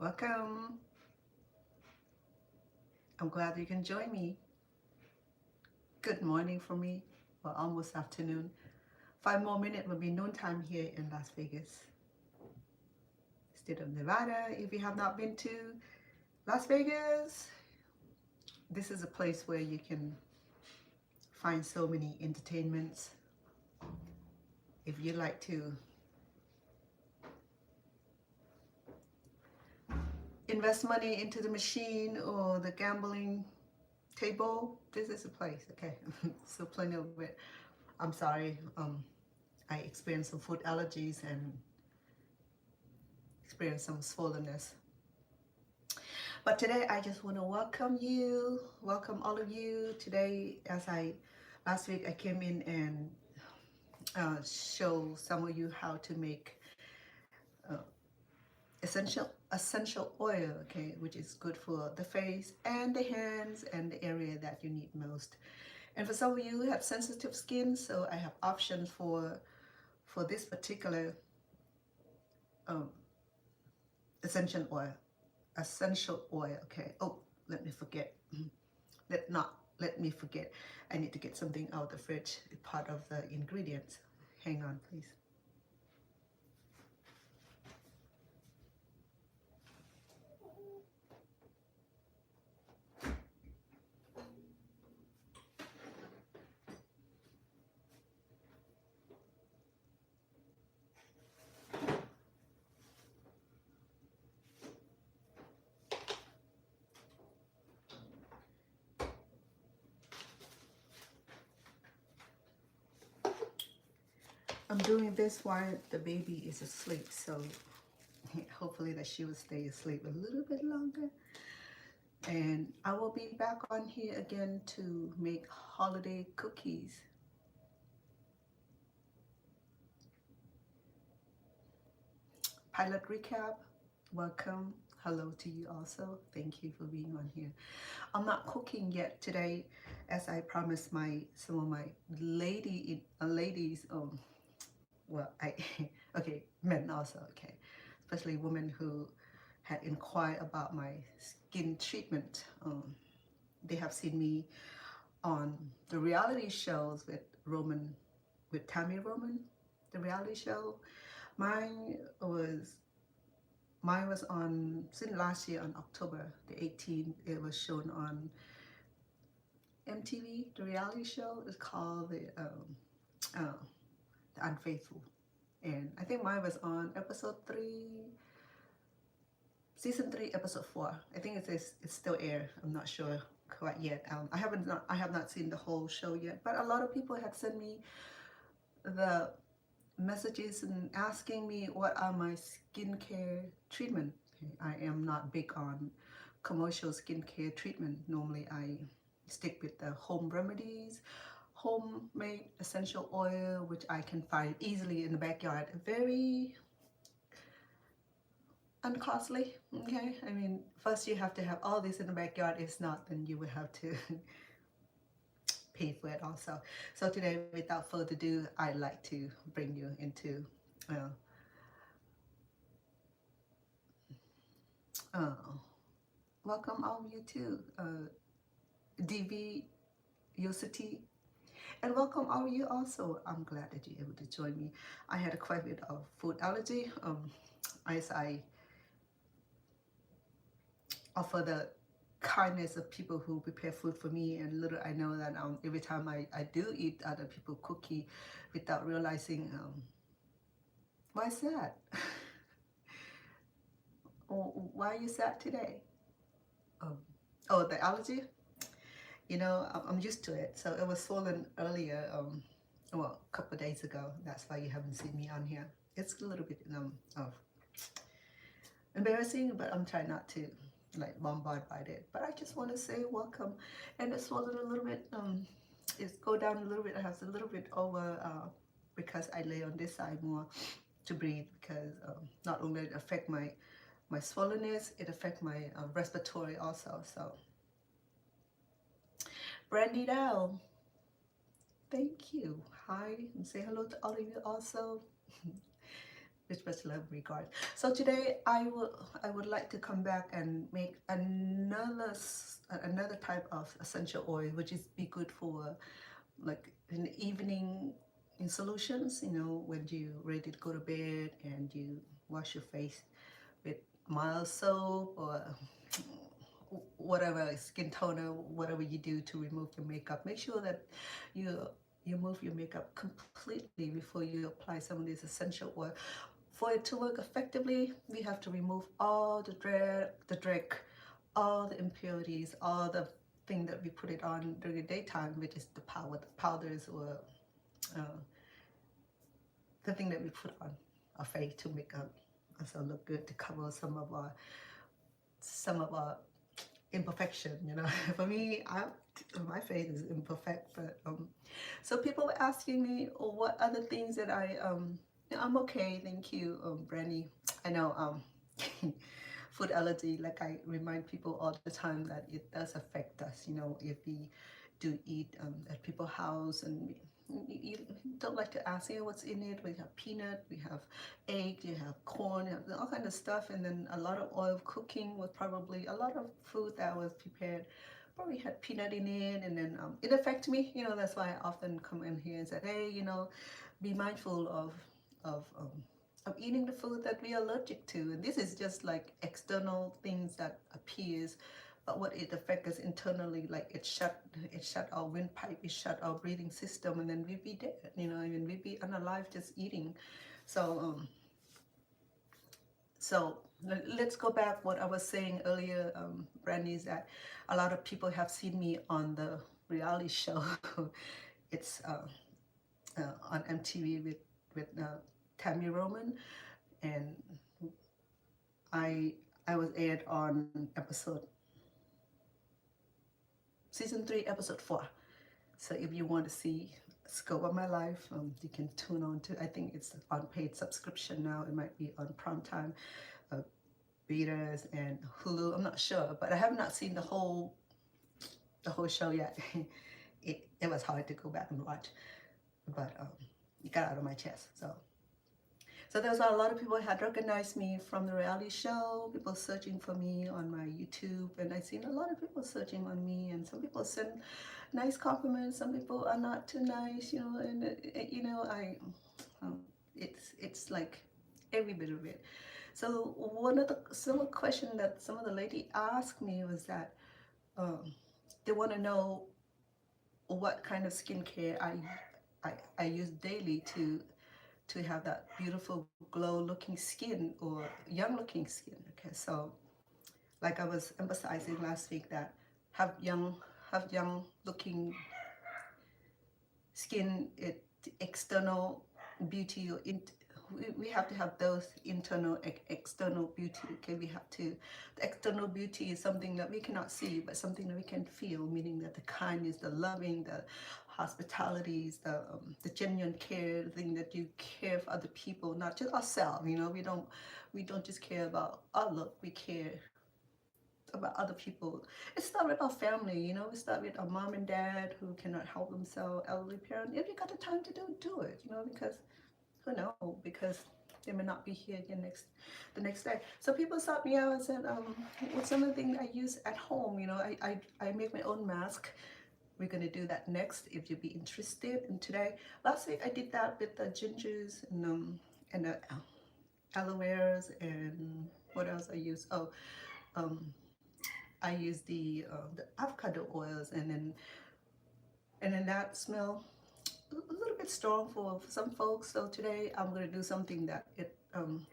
Welcome. I'm glad you can join me. Good morning for me, or almost afternoon. 5 more minutes will be noontime here in Las Vegas, state of Nevada. If you have not been to Las Vegas, this is a place where you can find so many entertainments. If you like to invest money into the machine or the gambling table, this is a place. Okay, so plenty of it. I'm sorry. I experienced some food allergies and experienced some swollenness. But today I just want to welcome all of you. Today, last week I came in and show some of you how to make uh, essential oil, okay, which is good for the face and the hands and the area that you need most. And for some of you who have sensitive skin, so I have options for this particular um, essential oil. Okay. Oh, let me forget. Let me forget. I need to get something out of the fridge. Part of the ingredients. Hang on, please. I'm doing this while the baby is asleep, so hopefully that she will stay asleep a little bit longer. And I will be back on here again to make holiday cookies. Pilot recap. Welcome. Hello to you also. Thank you for being on here. I'm not cooking yet today, as I promised some of my ladies. Well, I okay, men also. Okay, especially women who had inquired about my skin treatment. They have seen me on the reality shows with Tammy Roman, the reality show. Mine was mine was on since last year on October the 18th. It was shown on MTV. The reality show is called the Unfaithful, and I think mine was on episode 3, season 3, episode 4. I think it's still air. I'm not sure quite yet. I have not seen the whole show yet, but a lot of people had sent me the messages and asking me what are my skincare treatment. Okay, I am not big on commercial skincare treatment. Normally I stick with the home remedies, homemade essential oil, which I can find easily in the backyard. Very uncostly. Okay, I mean, first you have to have all this in the backyard. If not, then you will have to pay for it also. So today, without further ado, I'd like to bring you into uh, uh, welcome all of you to DV Yosity, and welcome all of you also. I'm glad that you're able to join me. I had a quite bit of food allergy. As I offer the kindness of people who prepare food for me, and little I know that every time I do eat other people cookie without realizing why is that? Why are you sad today? um, oh, the allergy. I'm used to it. So it was swollen earlier, well, a couple of days ago. That's why you haven't seen me on here. It's a little bit of embarrassing, but I'm trying not to like bombard by it. But I just want to say welcome. And it's swollen a little bit. It's go down a little bit. It has a little bit over because I lay on this side more to breathe, because not only it affect my swollenness, it affect my respiratory also. So Brandy Dow, thank you. Hi, and say hello to all of you also. with much love and regard. So today I would like to come back and make another type of essential oil, which is be good for like in the evening in solutions. You know, when you ready to go to bed and you wash your face with mild soap or whatever skin toner, whatever you do to remove your makeup. Make sure that you remove your makeup completely before you apply some of these essential oil. For it to work effectively, we have to remove all the dreck, all the impurities, all the thing that we put it on during the daytime, which is the powders or uh, the thing that we put on our face to make us look good, to cover some of our imperfection. You know, for me, my face is imperfect, but so people were asking me, oh, what other things that I'm okay, thank you, Brandy. I know food allergy, like I remind people all the time that it does affect us. You know, if we do eat at people's house and you don't like to ask, you know, what's in it. We have peanut, we have egg, you have corn, you have all kind of stuff, and then a lot of oil cooking was probably a lot of food that was prepared probably had peanut in it, and then it affects me. You know, that's why I often come in here and say, hey, you know, be mindful of um, of eating the food that we are allergic to. And this is just like external things that appears, but what it affects us internally, like it shut our windpipe, it shut our breathing system, and then we'd be dead. You know, I mean, we'd be unalive just eating. So so let's go back what I was saying earlier, Brandy, is that a lot of people have seen me on the reality show. It's on MTV with Tammy Roman, and I was aired on season 3, episode 4. So if you want to see scope of my life, you can tune on to. I think it's on paid subscription now. It might be on prime time, betas and Hulu. I'm not sure, but I have not seen the whole show yet. It was hard to go back and watch, but it got out of my chest. So there's a lot of people had recognized me from the reality show, people searching for me on my YouTube, and I've seen a lot of people searching on me, and some people send nice compliments, some people are not too nice, you know, and you know, it's like every bit of it. So one of the similar question that some of the lady asked me was that they want to know what kind of skincare I use daily to have that beautiful glow looking skin or young looking skin. Okay, so like I was emphasizing last week, that have young looking skin, external beauty, or we have to have those internal external beauty. Okay, we have to, the external beauty is something that we cannot see, but something that we can feel, meaning that the kindness, the loving, the hospitalities, the genuine care, the thing that you care for other people, not just ourselves. You know, we don't just care about our look, we care about other people. It starts with our family, you know, we start with our mom and dad who cannot help themselves, elderly parent. If you got the time to do it, you know, because who knows, because they may not be here again the next day. So people sought me out and said, what's some of the things I use at home? You know, I make my own mask. We're going to do that next if you'd be interested. And today, last week I did that with the gingers and the aloe veras, and what else I use? Oh, I use the avocado oils, and then that smell a little bit strong for some folks. So today I'm going to do something that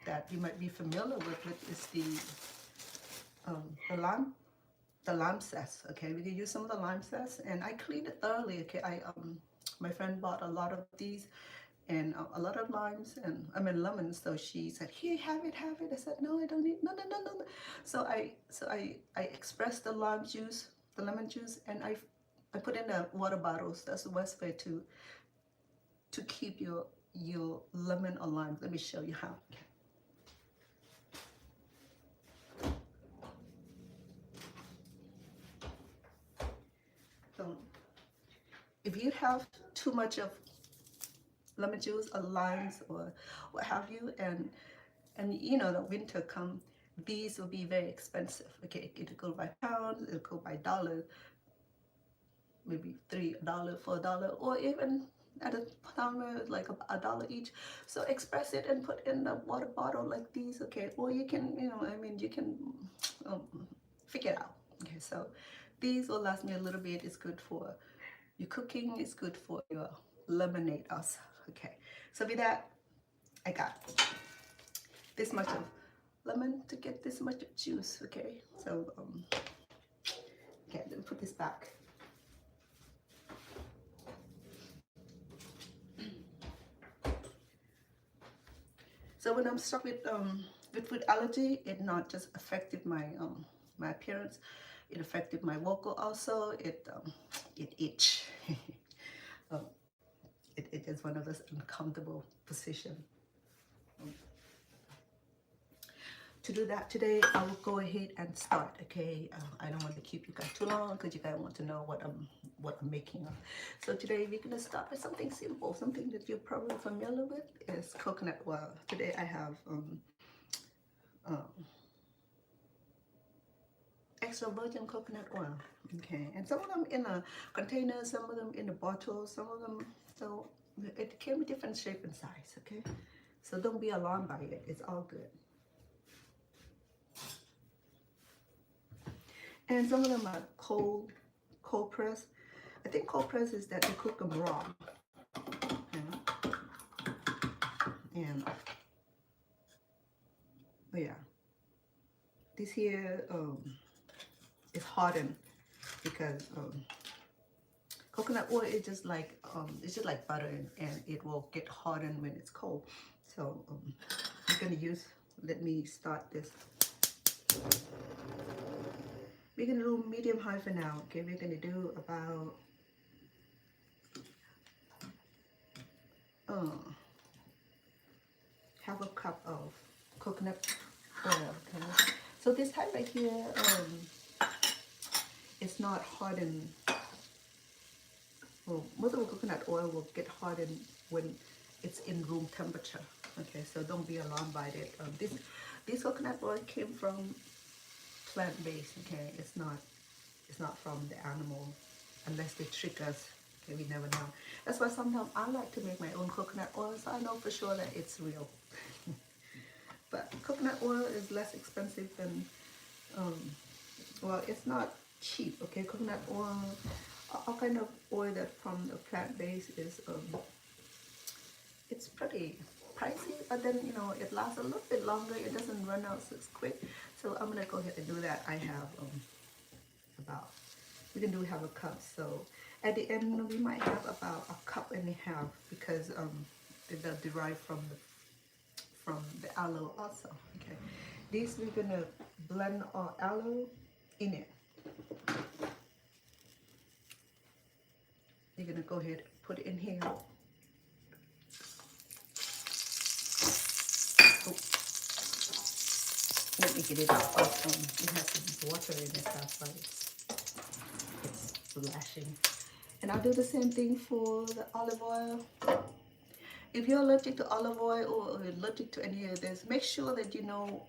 that you might be familiar with is the lime zest. Okay, we can use some of the lime zest, and I cleaned it thoroughly. Okay, my friend bought a lot of these and a lot of limes, and I mean lemons. So she said, here, have it. I said, no, I don't need, no. So I expressed the lemon juice, and I put in the water bottles. That's the best way to keep your lemon or lime. Let me show you how. So if you have too much of lemon juice or limes or what have you, and you know the winter come, these will be very expensive. Okay, it'll go by pounds, it'll go by dollars, maybe $3, $4, or even at a time like a dollar each. So express it and put in the water bottle like these. Okay, or you can, you know, I mean, you can um, figure it out. Okay, so these will last me a little bit. It's good for your cooking. It's good for your lemonade also. Okay, so with that, I got this much of lemon to get this much of juice. Okay, so okay, let me put this back. So when I'm stuck with food allergy, it not just affected my appearance, it affected my vocal also. It itch. um, it is one of those uncomfortable position. To do that today, I will go ahead and start. Okay, I don't want to keep you guys too long because you guys want to know what I'm making of. So today we're gonna start with something simple, something that you're probably familiar with is coconut oil. Today I have extra virgin coconut oil. Okay, and some of them in a container, some of them in a bottle, some of them, so it came with different shape and size. Okay, so don't be alarmed by it, it's all good. And some of them are cold press. I think cold press is that they cook them raw. Okay. And oh yeah, this here is hardened because coconut oil is just like it's just like butter, and it will get hardened when it's cold. So I'm gonna use. Let me start this. We're gonna do medium high for now. Okay, we're gonna do about half a cup of coconut oil. Okay, so this type right here, it's not hardened. Well, most of the coconut oil will get hardened when it's in room temperature. Okay, so don't be alarmed by it. This coconut oil came from plant-based. Okay, it's not from the animal, unless they trick us. Okay, we never know. That's why sometimes I like to make my own coconut oil, so I know for sure that it's real. But coconut oil is less expensive than, well, it's not cheap. Okay, coconut oil, all kind of oil that from the plant-based is, it's pretty pricey, but then you know it lasts a little bit longer. It doesn't run out so quick. So I'm gonna go ahead and do that. I have about, we can do have a cup. So at the end we might have about a cup and a half because they're derived from the aloe also. Okay, this we're gonna blend our aloe in it. You're gonna go ahead and put it in here. Oh. Let me get it out. It has some water in it, that's why it's splashing. And I'll do the same thing for the olive oil. If you're allergic to olive oil or allergic to any of this, make sure that you know,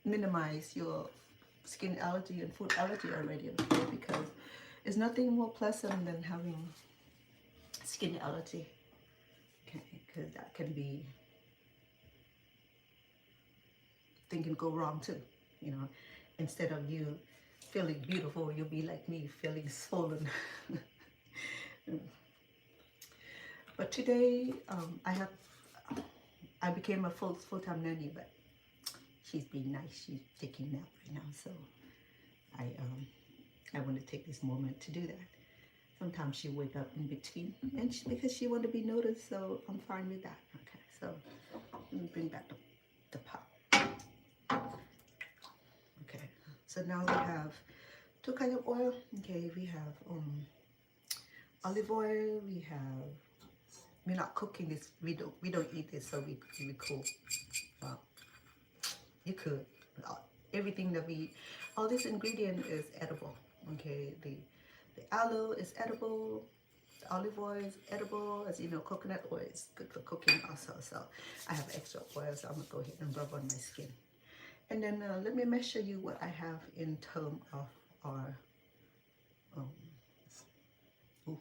minimize your skin allergy and food allergy already, okay? Because there's nothing more pleasant than having skin allergy, okay? Because that can be, things can go wrong too, you know. Instead of you feeling beautiful, you'll be like me, feeling swollen. But today, I became a full-time nanny, but she's being nice. She's taking a nap right now, so I want to take this moment to do that. Sometimes she wake up in between, and because she want to be noticed, so I'm fine with that. Okay, so let me bring back the pot. Okay, so now we have two kinds of oil. Okay, we have olive oil. We have, we're not cooking this. We don't eat this, so we cool. Well, you could. Everything that all this ingredient is edible. Okay, the aloe is edible. olive oil is edible. As you know, coconut oil is good for cooking also. So I have extra oil, so I'm gonna go ahead and rub on my skin. And then let me measure you what I have in terms of our, um, ooh,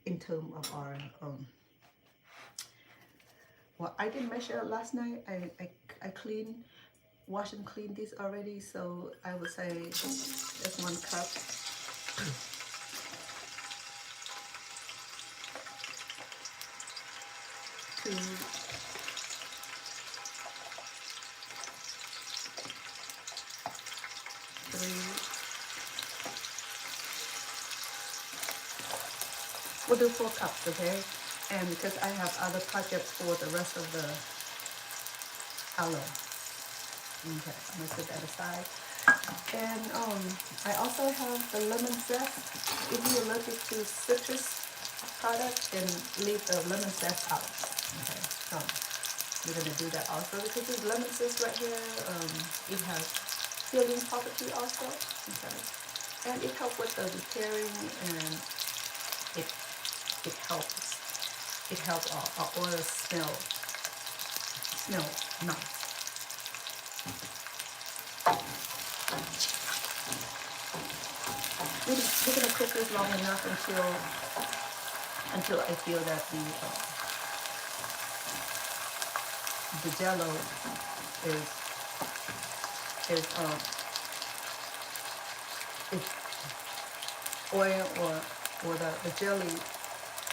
in terms of our, well, I didn't measure last night. I cleaned, wash and clean this already. So I would say that's 1 cup. 2, 3. We'll do 4 cups, okay? And because I have other projects for the rest of the aloe. Okay, I'm gonna set that aside. And I also have the lemon zest. If you're allergic to citrus products, then leave the lemon zest out. Okay, so we're gonna do that also because this lemon zest right here, it has healing property also. Okay, and it helps with the repairing, and it helps our oil smell nice. We're gonna cook this long enough until I feel that the jello is oil or the jelly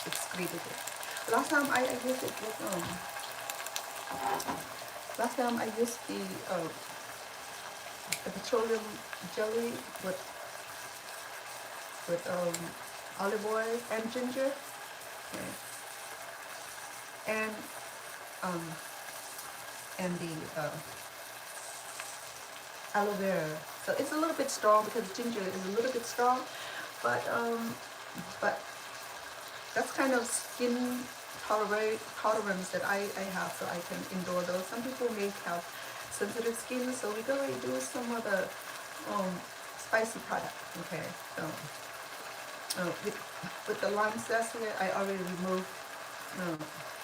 excreted it. Last time I used it with last time I used the petroleum jelly with olive oil and ginger, okay. And the aloe vera. So it's a little bit strong because ginger is a little bit strong, but that's kind of skin tolerance that I have, so I can endure those. Some people may have sensitive skin, so we're going to do some of the spicy product, okay? So with the lime zest here, I already removed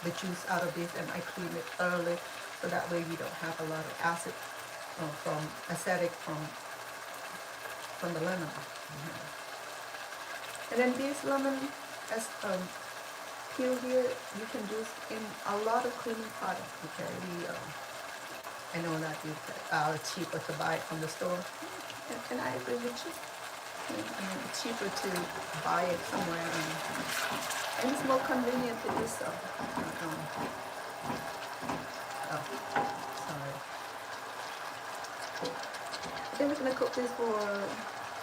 the juice out of this, and I clean it thoroughly, so that way we don't have a lot of acid from acidic from the lemon. And then this lemon as peel here, you can use in a lot of cleaning products. Okay, I know that it's cheaper to buy it from the store, and I agree with you. I mean, it's cheaper to buy it somewhere, and it's more convenient to do so. Sorry. Then we're gonna cook this for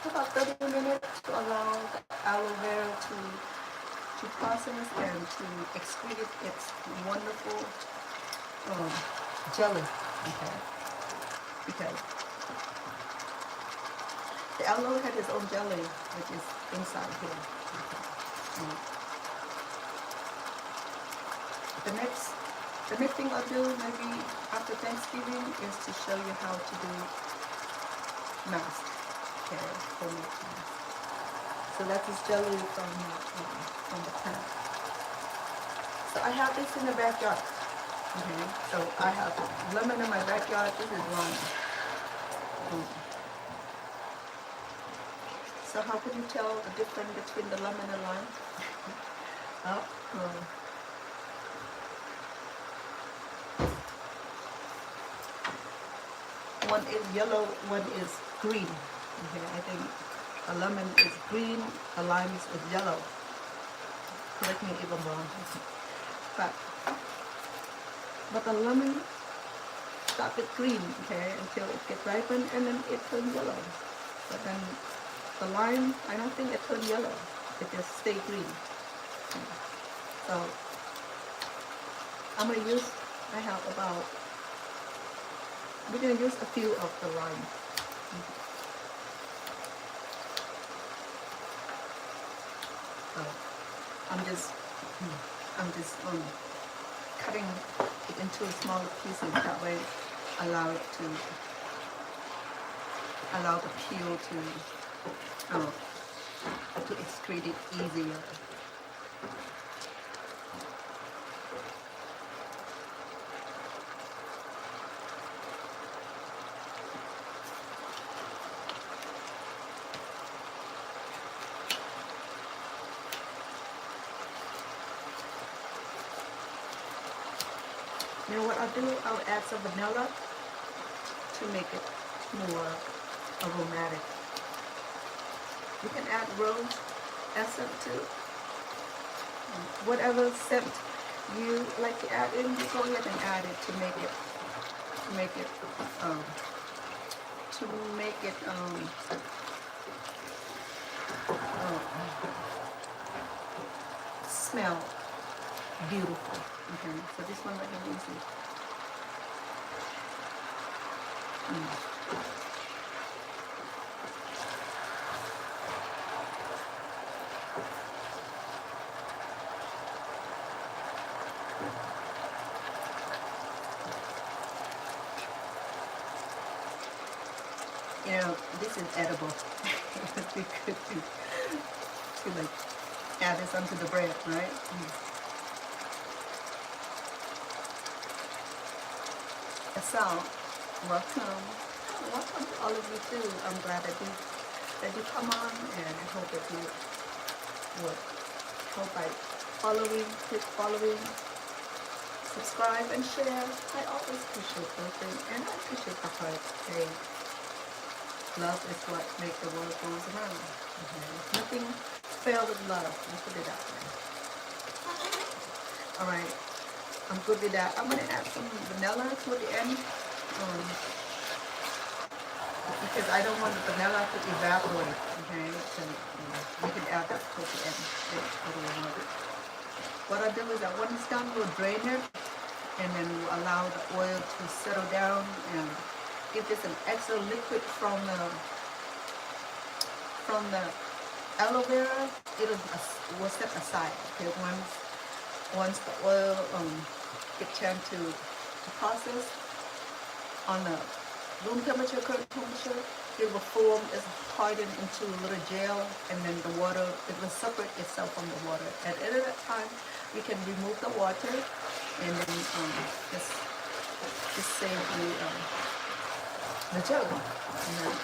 about 30 minutes to allow the aloe vera to process and to excrete its wonderful jelly. Okay, because the aloe had its own jelly, which is inside here. Okay. The next thing I'll do maybe after Thanksgiving is to show you how to do mask. Okay, homemade mask. So that's this jelly from the plant. So I have this in the backyard. Okay, so I have lemon in my backyard. This is lime. So how can you tell the difference between the lemon and lime? One is yellow, one is green. Okay, I think a lemon is green, a lime is yellow. Correct me if I'm wrong. But the lemon starts with green, okay, until it gets ripened, and then it turns yellow. But then the lime, I don't think it turns yellow. It just stays green. So I'm gonna use. We're gonna use a few of the lime. So I'm just cutting it into smaller pieces. That way, allow the peel to excrete it easier. You know what I'll do? I'll add some vanilla to make it more aromatic. You can add rose essence too. Whatever scent you like to add in, you go ahead and add it to make it um, to make it smell beautiful. Okay, so this one right here is you know, this is edible. It would be good to like add this onto the bread, right? So, welcome. Welcome to all of you too. I'm glad that you come on, and I hope that you would help by click following, subscribe and share. I always appreciate those things, and I appreciate the heart. Hey, love is what makes the world goes around. Okay? Nothing fails with love. Let's put it that way. All right, I'm good with that. I'm gonna add some vanilla toward the end, because I don't want the vanilla to evaporate. Okay, so you can add that toward the end. What I do is that when it's done, we'll drain it, and then we'll allow the oil to settle down. And if there's an extra liquid from the aloe vera, we'll set aside. Okay, once the oil get chance to process on the room temperature, current temperature, it will form, it's hardened into a little gel, and then the water, it will separate itself from the water. At the end of that time, we can remove the water, and then just save the gel. And then,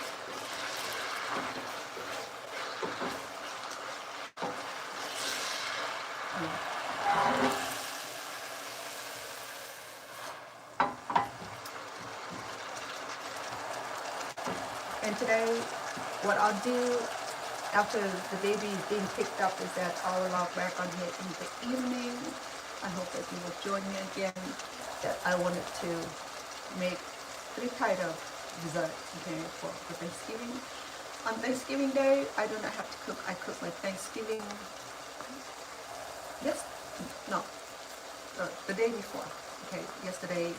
and today, what I'll do after the baby is being picked up is that I'll log back on here in the evening. I hope that you will join me again. That I wanted to make 3 types of dessert, okay, for Thanksgiving. On Thanksgiving Day, I do not have to cook. I cook my Thanksgiving. Yes, no, the day before. Okay, yesterday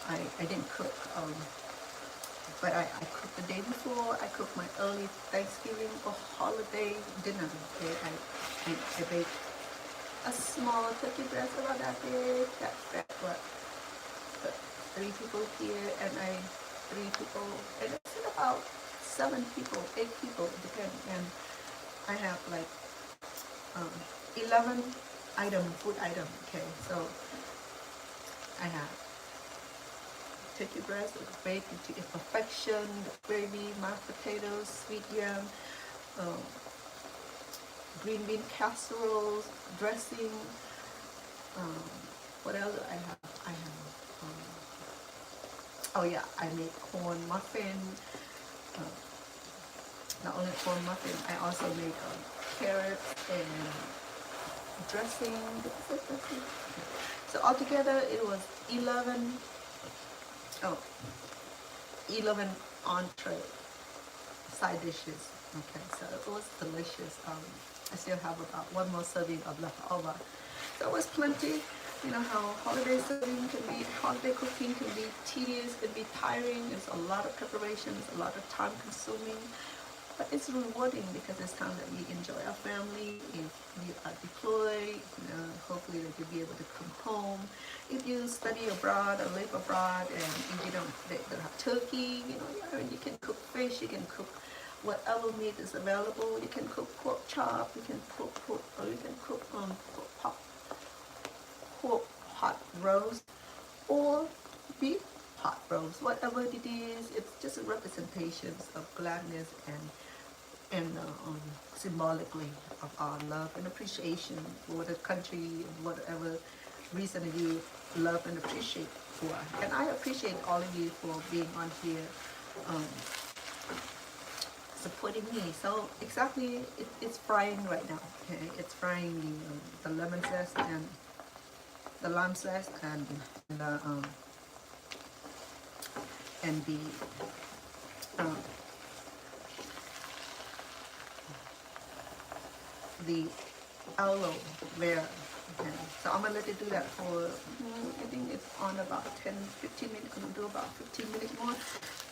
I didn't cook. But I cooked the day before. I cooked my early Thanksgiving or holiday dinner. Okay, I baked a small turkey breast about that big. That what? 3 people here, and 3 people, and it's about 7 people, 8 people, depends. And I have like 11 food item. Okay, so I have turkey breast is baked into perfection, the gravy, mashed potatoes, sweet yam, green bean casseroles, dressing. What else I have? Oh yeah, I made corn muffin. Not only corn muffin, I also made carrots and dressing. So altogether, it was 11 entree side dishes. Okay, so it was delicious. I still have about 1 more serving of leftover. So it was plenty. You know how holiday cooking can be tedious, can be tiring. It's a lot of preparation, it's a lot of time consuming. But it's rewarding because it's time that we enjoy our family. If you are deployed, hopefully that you'll be able to come home. If you study abroad or live abroad, and if you don't have turkey, you can cook fish, you can cook whatever meat is available. You can cook pork chop, you can cook pork pot roast or beef pot roast. Whatever it is, it's just a representation of gladness and symbolically of our love and appreciation for the country, whatever reason that you love and appreciate for. And I appreciate all of you for being on here, um, supporting me. So exactly, it's frying right now. Okay, it's frying the lemon zest and the lime zest and the um, the aloe vera. Okay. So I'm gonna let it do that for, I think it's on about 10-15 minutes. I'm gonna do about 15 minutes more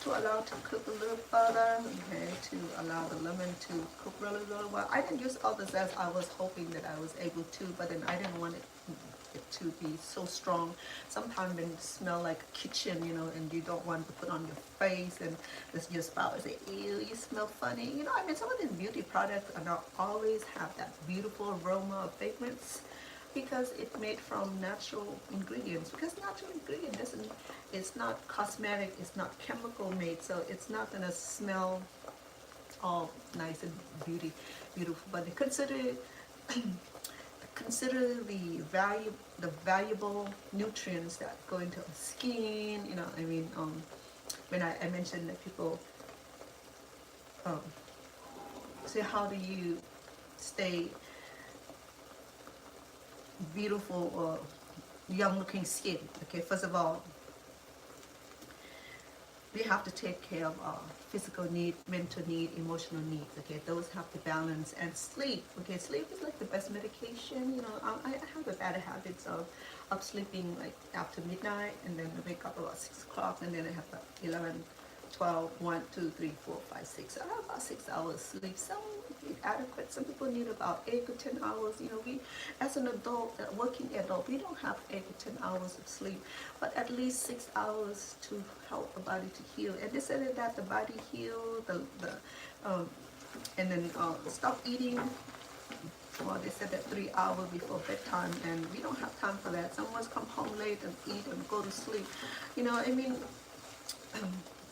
to allow it to cook a little further, okay, to allow the lemon to cook really, really well. I didn't use all the zest. I was hoping that I was able to, but then I didn't want it to be so strong. Sometimes when you smell like a kitchen, and you don't want to put on your face, and your spouse say, ew, you smell funny. I mean, some of these beauty products are not always have that beautiful aroma of fragrance because it's made from natural ingredients. Because natural ingredient it's not cosmetic, it's not chemical made, so it's not gonna smell all nice and beautiful. But consider the valuable nutrients that go into our skin. I mean, when I mentioned that people say, how do you stay beautiful or young looking skin? Okay, first of all, we have to take care of our physical need, mental need, emotional needs. Okay, those have to balance. And sleep. Okay, sleep is like the best medication. I have a bad habit of sleeping like after midnight, and then I wake up about 6 o'clock, and then I have 11, 12, 1, 2, 3, 4, 5, 6. I have about 6 hours sleep. Some adequate. Some people need about 8 to 10 hours. We, as an adult, a working adult, we don't have 8 to 10 hours of sleep, but at least 6 hours to help the body to heal. And they said that the body heal, and then stop eating. Well, they said that 3 hours before bedtime, and we don't have time for that. Someone's come home late and eat and go to sleep. I mean,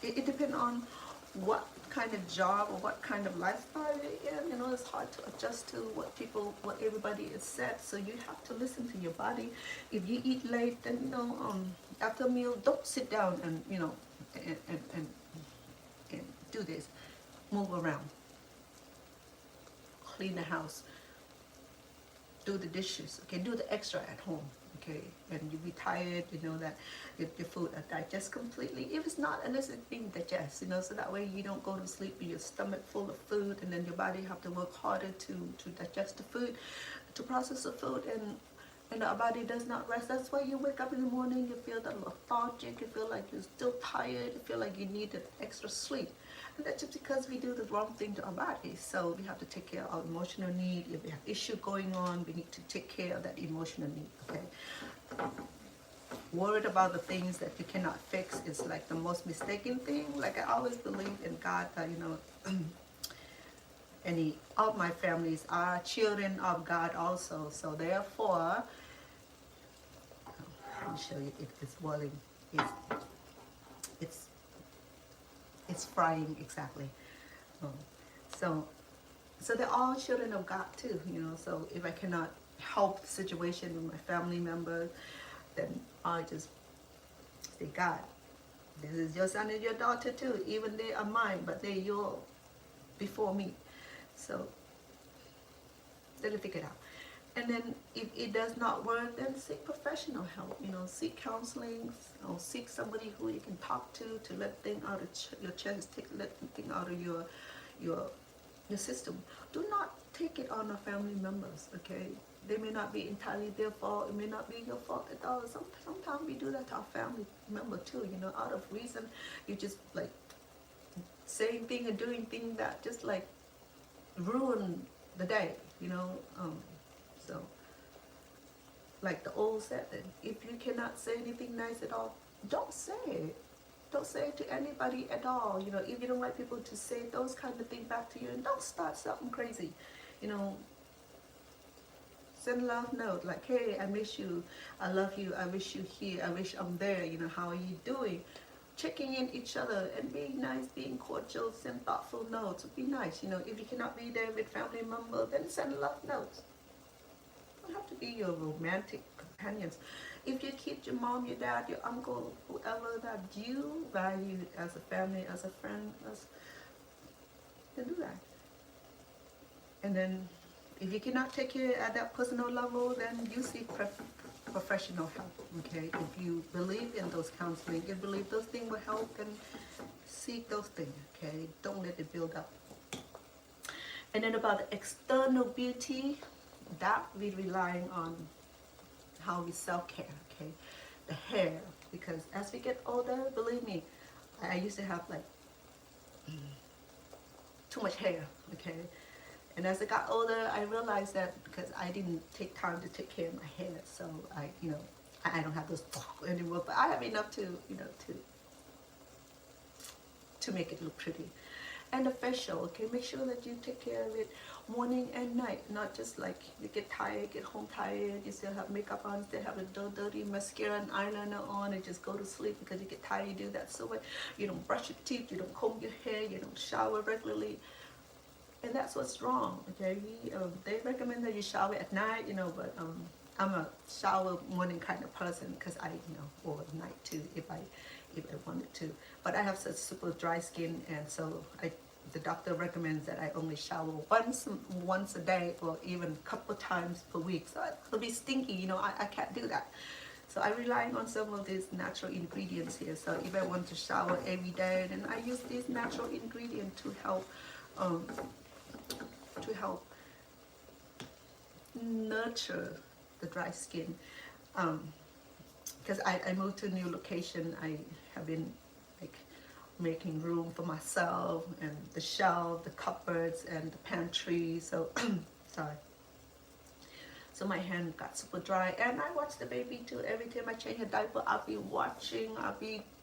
it depends on what kind of job or what kind of lifestyle you're in. It's hard to adjust to what everybody is said. So you have to listen to your body. If you eat late, then after a meal, don't sit down and and do this. Move around, clean the house, do the dishes. Okay, do the extra at home. Okay, and you'll be tired, that if the food digest completely. If it's not, unless it's being digested, so that way you don't go to sleep with your stomach full of food, and then your body have to work harder to digest the food, to process the food, and our body does not rest. That's why you wake up in the morning, you feel that lethargic, you feel like you're still tired, you feel like you need that extra sleep. And that's just because we do the wrong thing to our bodies. So we have to take care of our emotional need. If we have issue going on, we need to take care of that emotional need. Okay. Worried about the things that you cannot fix is like the most mistaken thing. Like, I always believe in God that any of my families are children of God also. So therefore, let me show you. It's boiling. It's frying exactly. So they're all children of God too. So if I cannot help the situation with my family members, then I just say, God, this is your son and your daughter too. Even they are mine, but they're your before me. So let me figure it out. And then if it does not work, then seek professional help. Seek counseling, or seek somebody who you can talk to let things out of your chest, let things out of your system. Do not take it on the family members. Okay, they may not be entirely their fault. It may not be your fault at all. Sometimes we do that to our family member too. Out of reason, you just like saying thing and doing things that just like ruin the day. So, like the old said, if you cannot say anything nice at all, don't say it. Don't say it to anybody at all. If you don't like people to say those kind of things back to you, and don't start something crazy. Send love note like, hey, I miss you, I love you, I wish you here, I wish I'm there. How are you doing? Checking in each other and being nice, being cordial, send thoughtful notes. Be nice. If you cannot be there with family member, then send love notes. don't have to be your romantic companions. If your kid, your mom, your dad, your uncle, whoever that you value as a family, as a friend, as then do that. And then if you cannot take care at that personal level, then you seek professional help. Okay, if you believe in those counseling, you believe those things will help, then seek those things. Okay, don't let it build up. And then about the external beauty, that we relying on how we self-care. Okay, the hair, because as we get older, believe me, I used to have like too much hair. Okay, and as I got older, I realized that because I didn't take time to take care of my hair, so I don't have those anymore. But I have enough to to make it look pretty. And the facial, okay, make sure that you take care of it morning and night, not just like you get tired, get home tired, you still have makeup on, still have a dirty mascara and eyeliner on, and just go to sleep because you get tired. You do that so much. You don't brush your teeth, you don't comb your hair, you don't shower regularly. And that's what's wrong, okay? They recommend that you shower at night, but I'm a shower morning kind of person because or at night too if I wanted to. But I have such super dry skin, and so the doctor recommends that I only shower once a day or even a couple times per week. So it'll be stinky, I can't do that. So I'm relying on some of these natural ingredients here. So if I want to shower every day, then I use these natural ingredients to help nurture the dry skin. Because I moved to a new location, I have been like making room for myself and the shelf, the cupboards, and the pantry. So sorry. So my hand got super dry, and I watch the baby too. Every time I change a diaper, I'll be watching.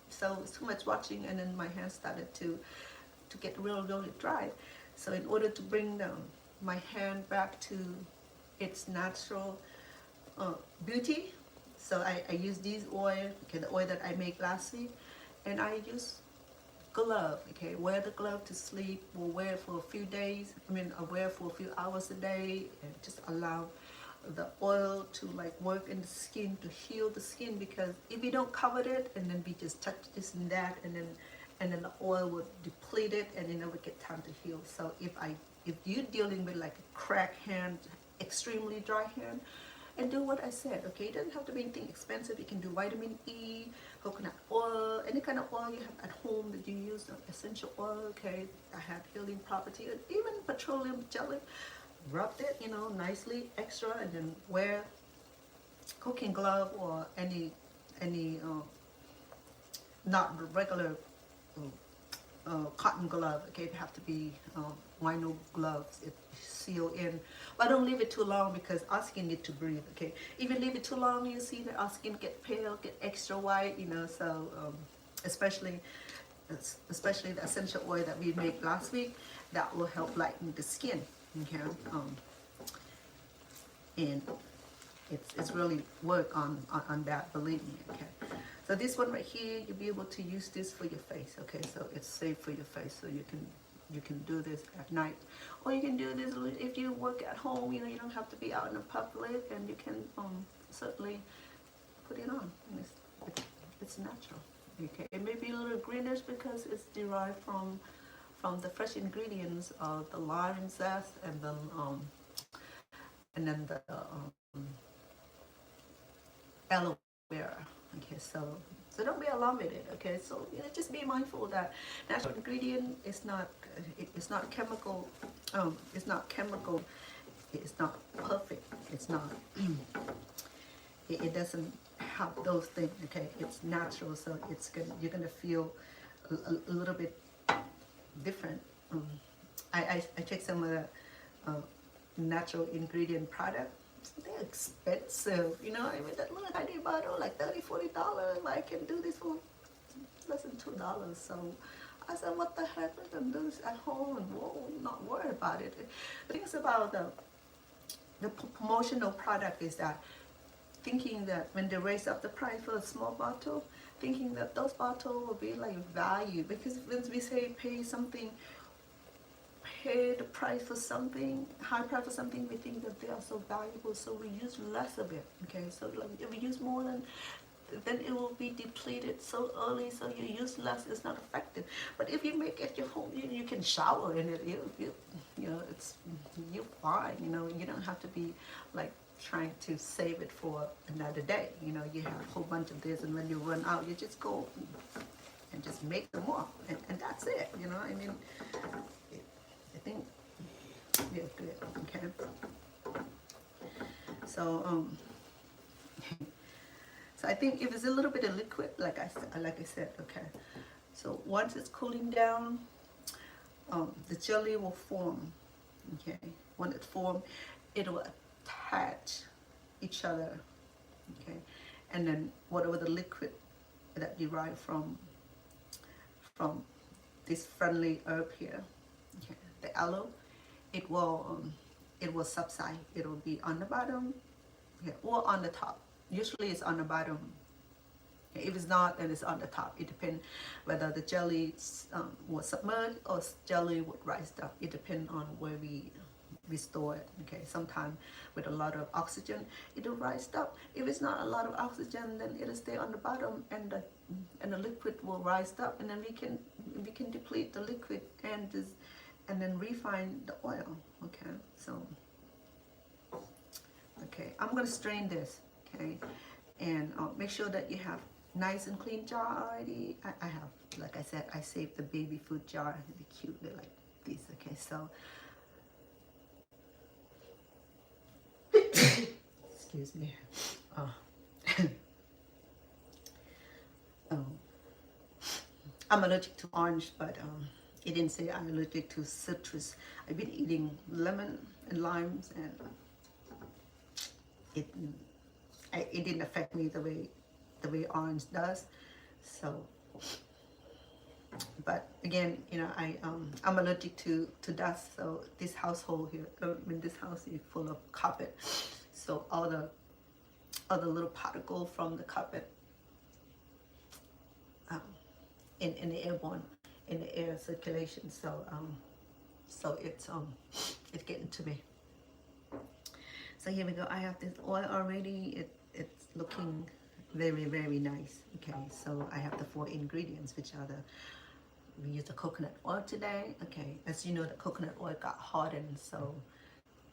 So too much watching, and then my hand started to get really dry. So in order to bring my hand back to its natural beauty, so I use these oil, okay, the oil that I made last week, and I use glove, okay, wear the glove to sleep, or wear it for a few days, I wear it for a few hours a day, and just allow the oil to like work in the skin to heal the skin, because if you don't cover it and then we just touch this and that, and then the oil would deplete it and it never get time to heal. So if you're dealing with like a cracked hand, extremely dry hand, and do what I said, okay? It doesn't have to be anything expensive. You can do vitamin E, coconut oil, any kind of oil you have at home that you use, essential oil, okay? I have healing property, and even petroleum jelly. Rubbed it, nicely, extra, and then wear cooking glove or any not regular cotton glove, okay? It have to be vinyl gloves. It seal in, but don't leave it too long because our skin need to breathe, okay? If you leave it too long, you see that our skin get pale, get extra white, so especially the essential oil that we made last week, that will help lighten the skin, okay? And it's really work on that, believe me, okay? So this one right here, you'll be able to use this for your face, okay? So it's safe for your face, so you can do this at night, or you can do this if you work at home. You don't have to be out in the public, and you can certainly put it on. And it's natural, okay? It may be a little greenish because it's derived from the fresh ingredients of the lime zest and then the aloe vera. Okay, so don't be alarmed with it. Okay, so just be mindful that natural ingredient is not chemical. It's not chemical. It's not perfect. It's not. It doesn't have those things. Okay, it's natural, so you're gonna feel a little bit different. I check some of the natural ingredient product. They're expensive, that little tiny bottle, like $30-$40. I can do this for less than $2. So I said, what the heck, I can do this at home and not worry about it. The thing is about the promotional product is that thinking that when they raise up the price for a small bottle, thinking that those bottles will be like value, because when we say pay pay the price for something, high price for something, we think that they are so valuable, so we use less of it. Okay, so like if we use more than, then it will be depleted so early, so you use less, it's not effective. But if you make it your home, you can shower in it, you know, it's, you're fine, you know, you don't have to be like trying to save it for another day. You know, you have a whole bunch of this, and when you run out, you just go and just make some more, and that's it, you know. I mean, I think we're good. Okay, so so I think if it's a little bit of liquid, like I said, okay, so once it's cooling down, the jelly will form. Okay, when it forms, it will attach each other. Okay, and then whatever the liquid that derived from this friendly herb here, okay, the aloe, it will subside. It will be on the bottom, okay, or on the top. Usually it's on the bottom. Okay, if it's not, then it's on the top. It depends whether the jelly was submerged or jelly would rise up. It depends on where we store it. Okay, sometimes with a lot of oxygen, it will rise up. If it's not a lot of oxygen, then it'll stay on the bottom, and the liquid will rise up, and then we can deplete the liquid and then refine the oil. Okay, so okay, I'm gonna strain this. Okay, and make sure that you have nice and clean jar already. I have, like I said, I saved the baby food jar. They're cute. They're like these. Okay, so. Excuse me. I'm allergic to orange, but it didn't say I'm allergic to citrus. I've been eating lemon and limes, and it didn't affect me the way orange does. So, but again, you know, I'm allergic to dust. So this household here, this house is full of carpet. So all the little particle from the carpet in the airborne, in the air circulation. So so it's getting to me. So here we go. I have this oil already. It's looking very, very nice. Okay, so I have the 4 ingredients, which are we use the coconut oil today. Okay, as you know, the coconut oil got hardened, so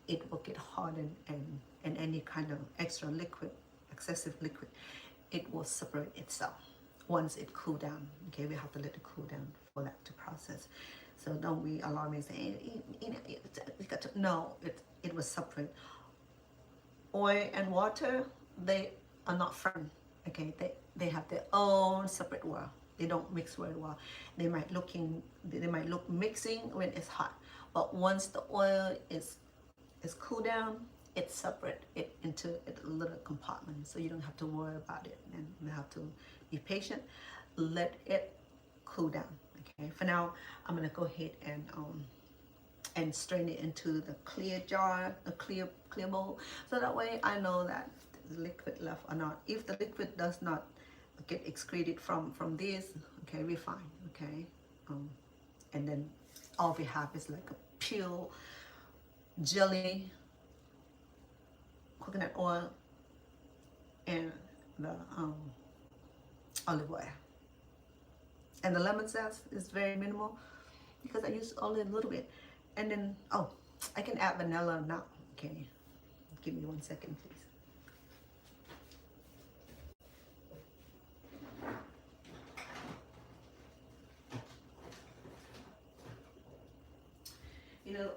it will get hardened, and any kind of extra liquid, excessive liquid, it will separate itself once it cool down. Okay, we have to let it cool down for that to process. So don't be alarmed and say, we got to, no, it will separate. Oil and water, they are not friends. Okay, they have their own separate world. They don't mix very well. They might look mixing when it's hot, but once the oil is cool down, it separate it into a little compartment, so you don't have to worry about it, and you have to be patient. Let it cool down. Okay, for now I'm gonna go ahead and strain it into the clear jar, a clear bowl, so that way I know that the liquid left or not. If the liquid does not get excreted from this, okay, we're fine. Okay, and then all we have is like a pure jelly, coconut oil, and the olive oil, and the lemon zest is very minimal because I use only a little bit. And then I can add vanilla now. Okay, give me 1 second, please. You know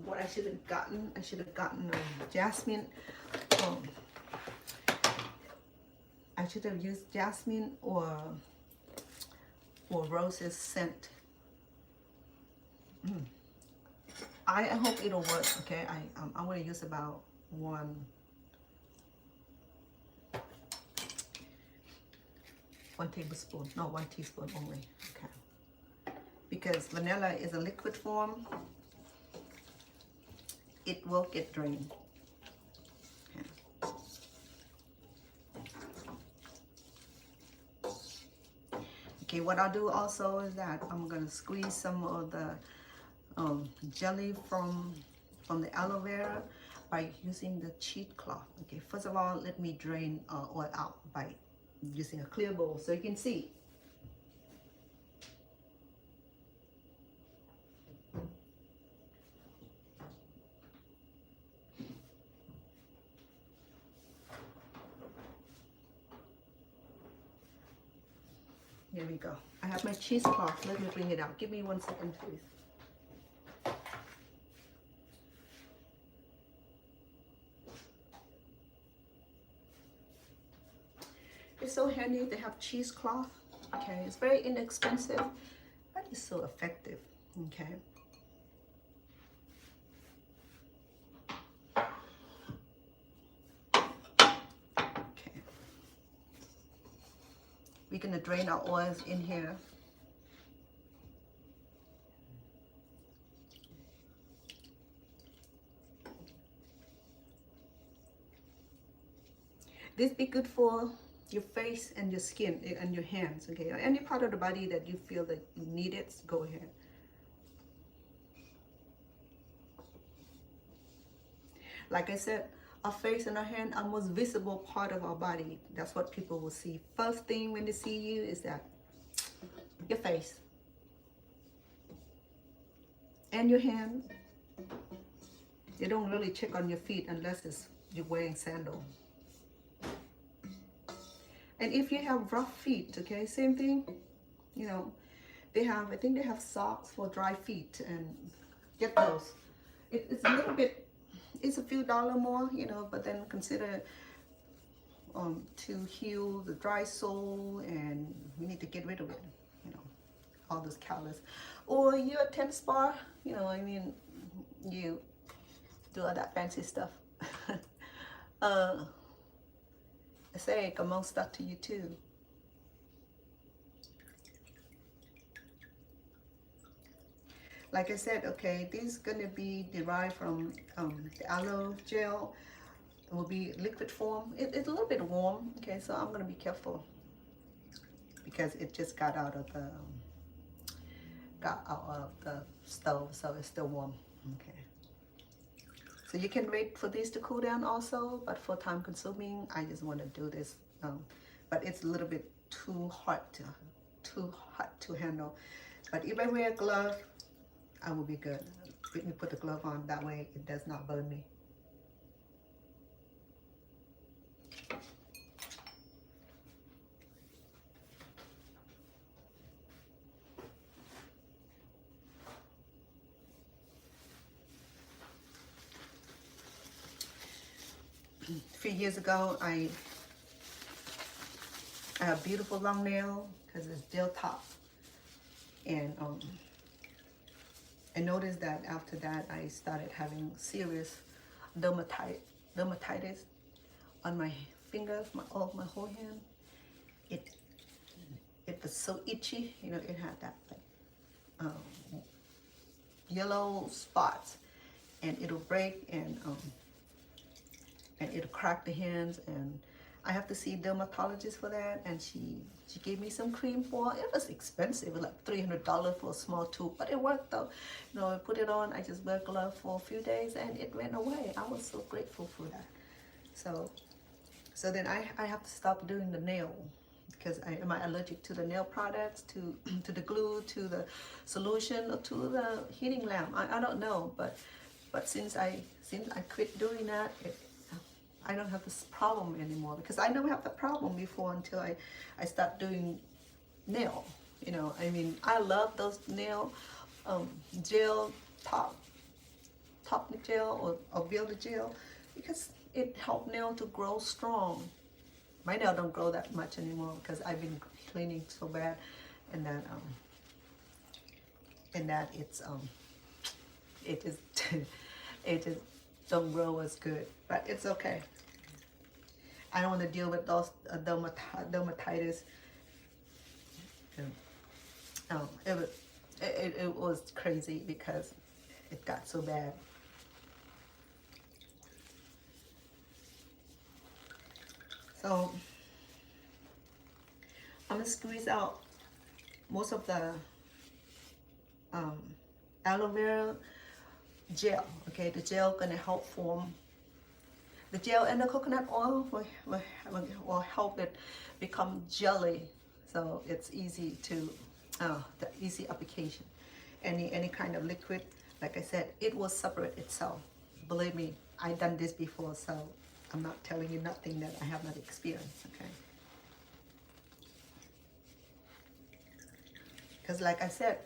what I should have gotten? I should have gotten jasmine. I should have used jasmine or roses scent. I hope it'll work. Okay, I'm going to use about one tablespoon. No, 1 teaspoon only. Okay, because vanilla is a liquid form. It will get drained. Okay, what I'll do also is that I'm gonna squeeze some of the jelly from the aloe vera by using the cheesecloth. Okay, first of all, let me drain oil out by using a clear bowl so you can see. Here we go. I have my cheesecloth. Let me bring it out. Give me 1 second, please. It's so handy to have cheesecloth. Okay, it's very inexpensive, but it's so effective. Okay. Okay. We're gonna drain our oils in here. This be good for your face and your skin and your hands, okay? Any part of the body that you feel that you need it, go ahead. Like I said, our face and our hand are most visible part of our body. That's what people will see. First thing when they see you is that your face and your hand. They don't really check on your feet unless you're wearing sandals. And if you have rough feet, okay, same thing, you know, I think they have socks for dry feet, and get those. It's a little bit, it's a few dollars more, you know, but then consider to heal the dry sole, and we need to get rid of it, you know, all this callus. Or you're a tennis bar, you know, I mean, you do all that fancy stuff. I say amongst that to you too. Like I said, okay, this is gonna be derived from the aloe gel. It will be liquid form. It's a little bit warm, okay, so I'm gonna be careful because it just got out of the stove, so it's still warm. Okay. So you can wait for this to cool down also, but for time consuming, I just want to do this. But it's a little bit too hot to handle. But if I wear a glove, I will be good. Let me put the glove on, that way it does not burn me. A few years ago, I have beautiful long nail because it's gel top, and I noticed that after that I started having serious dermatitis on my fingers, my whole hand. It was so itchy, you know. It had that like yellow spots, and it'll break, and it'll crack the hands, and I have to see a dermatologist for that. And she gave me some cream for it. It was expensive, like $300 for a small tube, but it worked though. You know, I put it on, I just wear gloves for a few days, and it went away. I was so grateful for that. So then I have to stop doing the nail because am I allergic to the nail products, to the glue, to the solution, or to the heating lamp? I don't know, but since I quit doing that, I don't have this problem anymore, because I never had the problem before until I start doing nail. You know, I mean, I love those nail gel top gel or builder gel, because it helped nail to grow strong. My nail don't grow that much anymore because I've been cleaning so bad, and that it's it is it just don't grow as good, but it's okay. I don't want to deal with those dermatitis. It was crazy because it got so bad. So I'm gonna squeeze out most of the aloe vera gel. Okay, the gel gonna help form the gel, and the coconut oil will help it become jelly, so it's easy to the easy application. Any kind of liquid, like I said, it will separate itself. Believe me, I've done this before, so I'm not telling you nothing that I have not experienced. Okay, because like I said,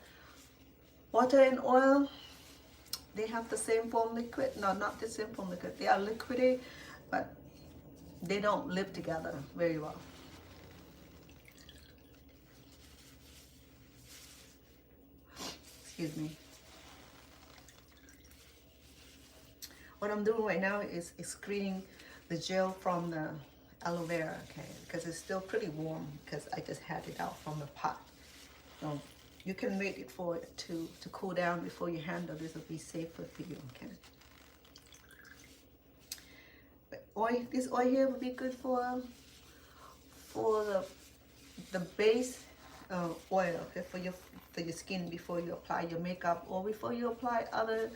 water and oil, they have the same form liquid. No, not the same form liquid. They are liquidy, but they don't live together very well. Excuse me. What I'm doing right now is screening the gel from the aloe vera, okay, because it's still pretty warm because I just had it out from the pot. So you can wait it for it to cool down before you handle this. Will be safer for you, okay. But oil, this oil here would be good for the base oil, okay, for your skin before you apply your makeup or before you apply other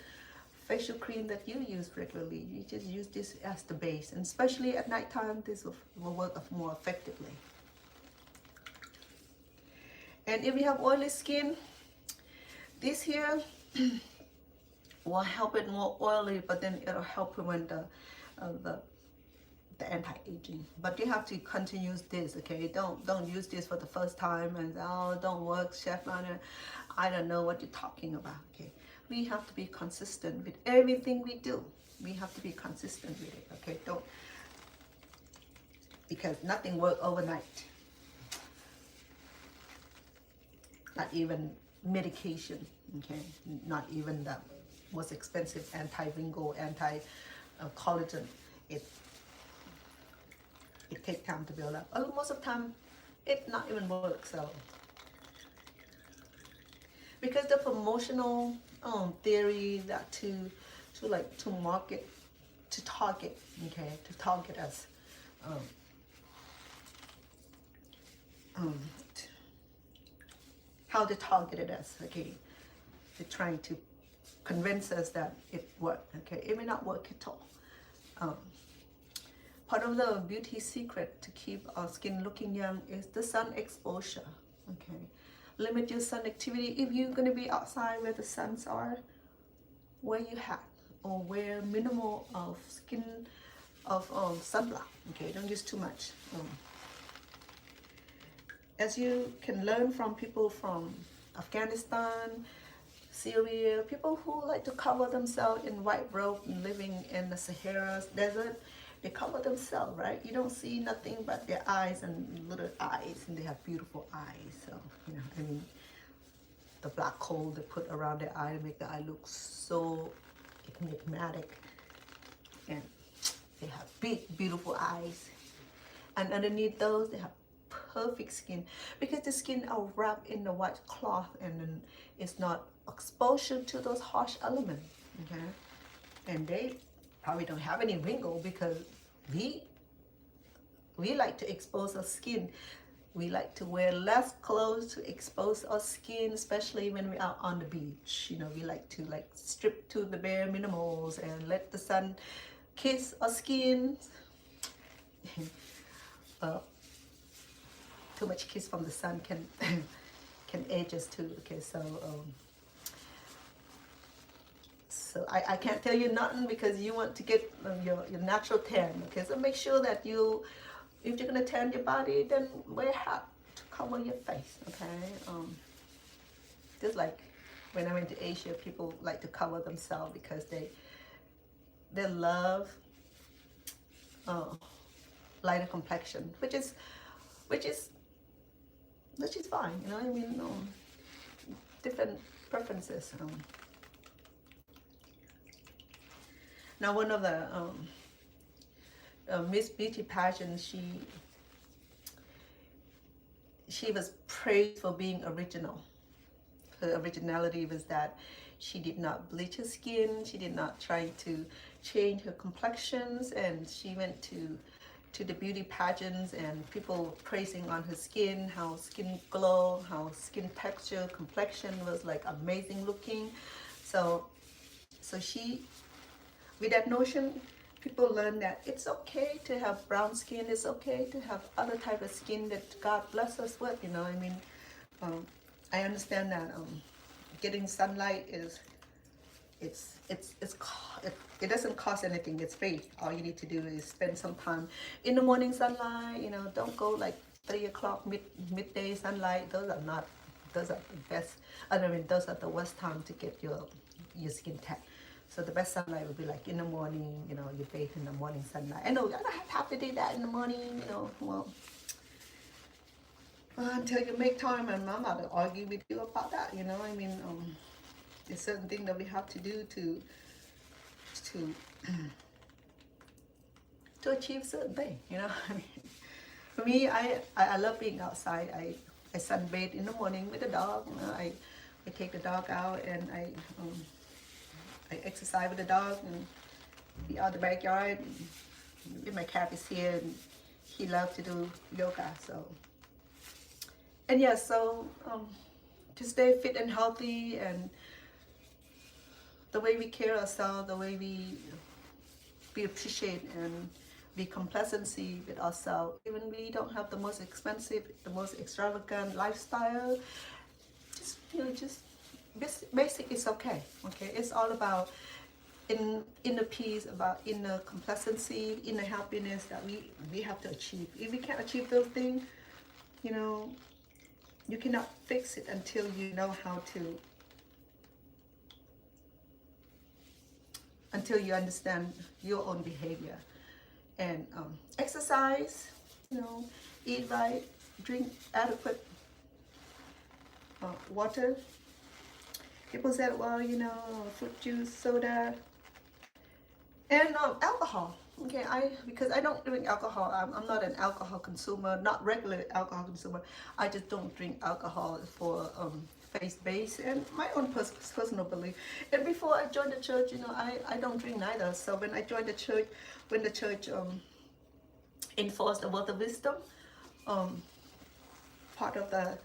facial cream that you use regularly. You just use this as the base, and especially at nighttime, this will work more effectively. And if you have oily skin, this here will help it more oily, but then it'll help prevent the anti-aging. But you have to continue use this, okay? Don't use this for the first time and oh, don't work, Chef Lana. I don't know what you're talking about, okay? We have to be consistent with everything we do. We have to be consistent with it, okay? Don't, because nothing works overnight. Not even medication, okay? Not even the most expensive anti-wrinkle, anti-collagen. It takes time to build up. Most of the time, it not even works. So, because the promotional theory that to market, to target, okay, to target us, how they targeted us, okay? They're trying to convince us that it worked, okay? It may not work at all. Part of the beauty secret to keep our skin looking young is the sun exposure, okay? Limit your sun activity. If you're going to be outside where the suns are, wear your hat or wear minimal of sunblock, okay? Don't use too much. As you can learn from people from Afghanistan, Syria, people who like to cover themselves in white robe and living in the Sahara desert, they cover themselves, right? You don't see nothing but their eyes and little eyes, and they have beautiful eyes. So, you know, I mean, the black coal they put around their eye to make the eye look so enigmatic, and they have big, beautiful eyes. And underneath those, they have perfect skin, because the skin are wrapped in the white cloth, and then it's not exposure to those harsh elements, okay? And they probably don't have any wrinkle because we like to expose our skin. We like to wear less clothes to expose our skin, especially when we are on the beach. You know, we like to strip to the bare minimals and let the sun kiss our skin. Too much kiss from the sun can age us too. Okay, so I can't tell you nothing because you want to get your natural tan. Okay, so make sure that if you're gonna tan your body, then wear a hat to cover your face. Okay, just like when I went to Asia, people like to cover themselves because they love lighter complexion, which is fine. You know what I mean? Different preferences. Now, one of the Miss Beauty pageant, she was praised for being original. Her originality was that she did not bleach her skin, she did not try to change her complexions, and she went to the beauty pageants and people praising on her skin, how skin glow, how skin texture, complexion was like amazing looking. So she, with that notion, people learn that it's okay to have brown skin. It's okay to have other type of skin that God bless us with. I mean, I understand that getting sunlight is it doesn't cost anything. It's free. All you need to do is spend some time in the morning sunlight. Don't go like 3 o'clock midday sunlight. Those are the best. I mean, those are the worst time to get your skin tan. So the best sunlight would be like in the morning. You bathe in the morning sunlight. I know I don't have to do that in the morning. Well, until you make time, and I'm not to argue with you about that. I mean, there's certain things that we have to do to to achieve certain things. I mean, for me, I love being outside. I sunbathe in the morning with the dog. I take the dog out and I exercise with the dog and be out the backyard. And my cat is here and he loves to do yoga. So to stay fit and healthy, and the way we care ourselves, the way we appreciate and be complacency with ourselves. Even we don't have the most expensive, the most extravagant lifestyle. Just basic is okay. Okay, it's all about inner peace, about inner complacency, inner happiness that we have to achieve. If we can't achieve those things, you cannot fix it until you know how to. Until you understand your own behavior. And exercise, eat right, drink adequate water. People said, well, fruit juice, soda, and alcohol. Okay, because I don't drink alcohol. I'm not an alcohol consumer, not regular alcohol consumer. I just don't drink alcohol for faith-based and my own personal belief. And before I joined the church, I don't drink neither. So when I joined the church, when the church enforced the word of wisdom, part of the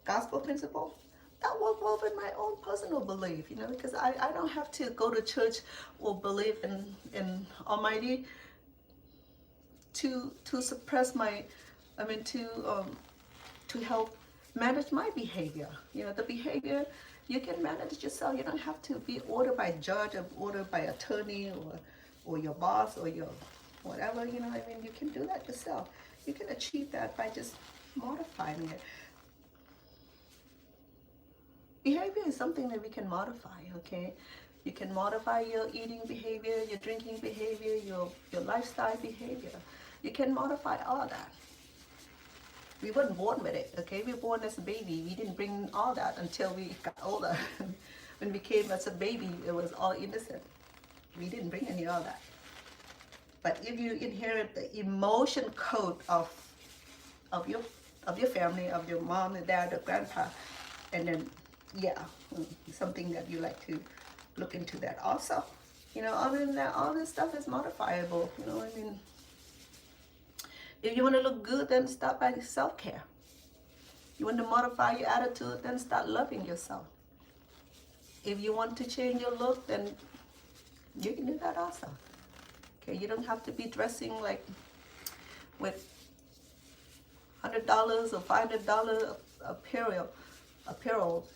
gospel principle, that was well with my own personal belief, because I don't have to go to church or believe in Almighty to suppress my, to help manage my behavior. The behavior you can manage yourself. You don't have to be ordered by a judge or ordered by attorney or your boss or your whatever. You can do that yourself. You can achieve that by just modifying it. Behavior is something that we can modify. Okay, you can modify your eating behavior, your drinking behavior, your lifestyle behavior. You can modify all that. We weren't born with it, okay? We were born as a baby. We didn't bring all that until we got older. When we came as a baby, it was all innocent. We didn't bring any of that. But if you inherit the emotion code of your family, of your mom, and dad, or grandpa, and then something that you like to look into that also. Other than that, all this stuff is modifiable. If you want to look good, then start by self-care. You want to modify your attitude, then start loving yourself. If you want to change your look, then you can do that also. Okay, you don't have to be dressing like with $100 or $500 apparel.